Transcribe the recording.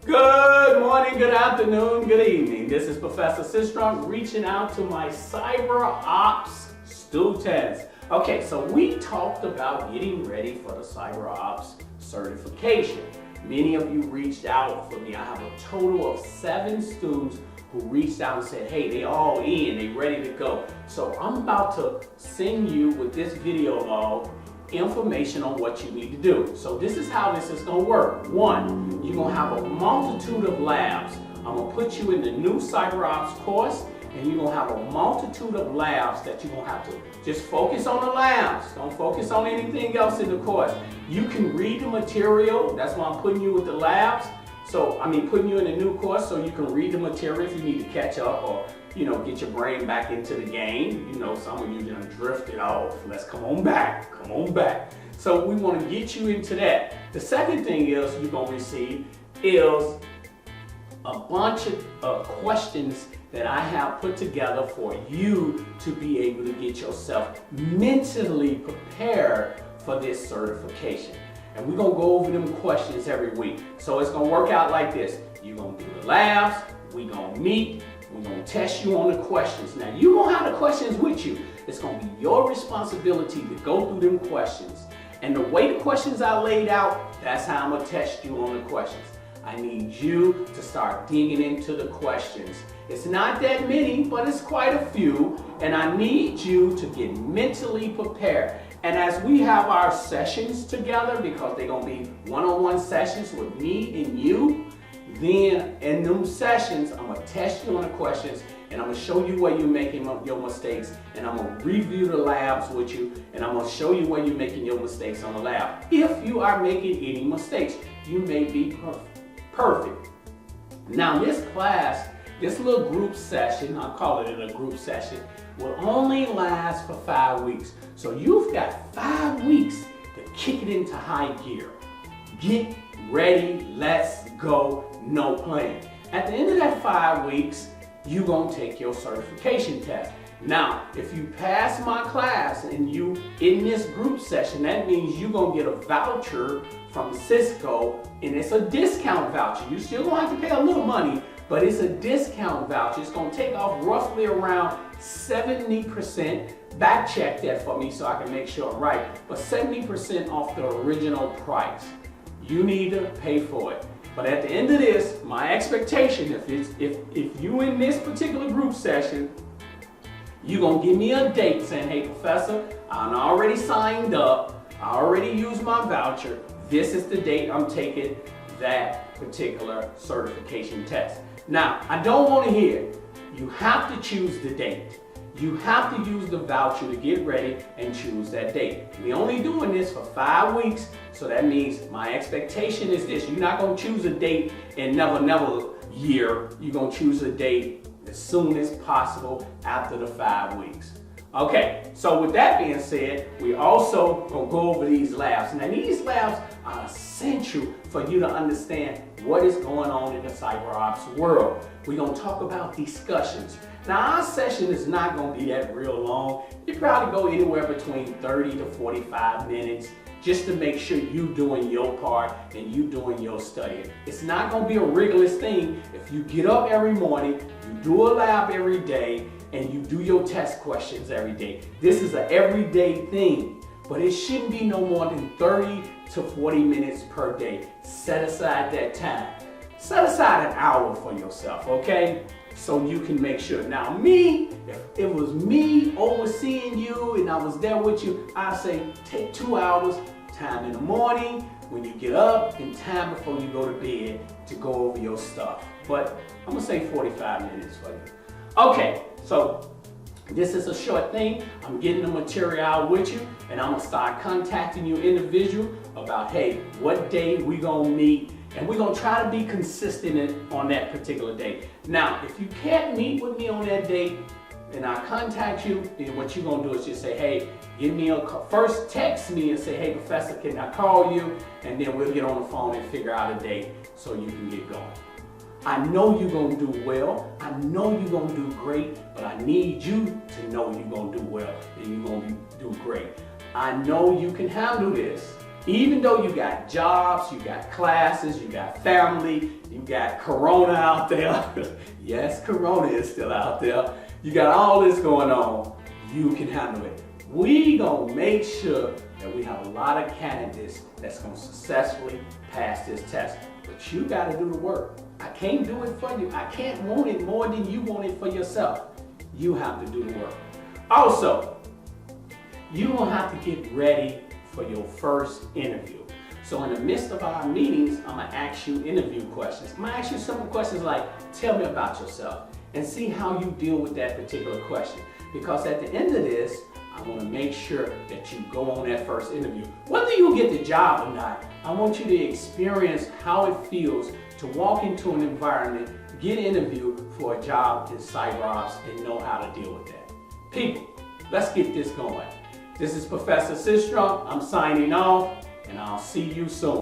Good morning, good afternoon, good evening. This is ProfessorSistrunk reaching out to my CyberOps students. Okay, so we talked about getting ready for the CyberOps certification. Many of you reached out for me. I have a total of 7 students who reached out and said, hey, they all in, they ready to go. So I'm about to send you with this video log information on what you need to do. So this is how this is going to work. 1, you're going to have a multitude of labs. I'm going to put you in the new CyberOps course, and you're going to have a multitude of labs that you're going to have to just focus on the labs. Don't focus on anything else in the course. You can read the material. That's why I'm putting you with the labs. So, putting you in a new course so you can read the material if you need to catch up or, get your brain back into the game. Some of you done drifted off. Let's come on back. So we want to get you into that. The second thing is you're going to receive is a bunch of questions that I have put together for you to be able to get yourself mentally prepared for this certification. And we're going to go over them questions every week. So it's going to work out like this. You're going to do the labs, we're going to meet, we're going to test you on the questions. Now, you won't have the questions with you. It's going to be your responsibility to go through them questions. And the way the questions are laid out, that's how I'm going to test you on the questions. I need you to start digging into the questions. It's not that many, but it's quite a few. And I need you to get mentally prepared. And as we have our sessions together, because they're going to be one-on-one sessions with me and you, then in them sessions, I'm going to test you on the questions, and I'm going to show you where you're making your mistakes, and I'm going to review the labs with you, and I'm going to show you where you're making your mistakes on the lab. If you are making any mistakes, you may be perfect. Now this class, this little group session, I'll call it a group session, will only last for 5 weeks. So you've got 5 weeks to kick it into high gear. Get ready, let's go, no plan. At the end of that 5 weeks, you're gonna take your certification test. Now, if you pass my class and you in this group session, that means you're gonna get a voucher from Cisco, and it's a discount voucher. You still gonna have to pay a little money, but it's a discount voucher. It's gonna take off roughly around 70%. Back check that for me so I can make sure I'm right, but 70% off the original price. You need to pay for it. But at the end of this, my expectation, if you in this particular group session, you're gonna give me a date saying, hey professor, I'm already signed up, I already used my voucher, this is the date I'm taking that particular certification test. Now, I don't want to hear, you have to choose the date. You have to use the voucher to get ready and choose that date. We're only doing this for 5 weeks, so that means my expectation is this. You're not going to choose a date in never year. You're going to choose a date as soon as possible after the 5 weeks. Okay, so with that being said, we also going to go over these labs. Now these labs are essential for you to understand what is going on in the CyberOps world. We're going to talk about discussions. Now our session is not going to be that real long. You probably go anywhere between 30 to 45 minutes just to make sure you're doing your part and you doing your studying. It's not going to be a rigorous thing. If you get up every morning, you do a lab every day, and you do your test questions every day. This is an everyday thing, but it shouldn't be no more than 30 to 40 minutes per day. Set aside that time. Set aside an hour for yourself, okay? So you can make sure. Now me, if it was me overseeing you and I was there with you, I say take 2 hours, time in the morning, when you get up, and time before you go to bed to go over your stuff. But I'm gonna say 45 minutes for you. Okay, so this is a short thing. I'm getting the material out with you, and I'm gonna start contacting you individual about, hey, what day we gonna meet, and we're gonna try to be consistent on that particular day. Now, if you can't meet with me on that date, and I contact you, then what you're gonna do is just say, hey, give me a call. First text me and say, hey professor, can I call you? And then we'll get on the phone and figure out a date so you can get going. I know you're going to do well. I know you're going to do great, but I need you to know you're going to do well and you're going to do great. I know you can handle this. Even though you got jobs, you got classes, you got family, you got Corona out there. Yes, Corona is still out there. You got all this going on, you can handle it. We gonna make sure that we have a lot of candidates that's gonna successfully pass this test. But you gotta do the work. I can't do it for you. I can't want it more than you want it for yourself. You have to do the work. Also, you're gonna have to get ready for your first interview. So in the midst of our meetings, I'm gonna ask you interview questions. I'm gonna ask you simple questions like, tell me about yourself, and see how you deal with that particular question. Because at the end of this, I want to make sure that you go on that first interview. Whether you get the job or not, I want you to experience how it feels to walk into an environment, get interviewed for a job in CyberOps, and know how to deal with that. People, let's get this going. This is Professor Sistrunk. I'm signing off, and I'll see you soon.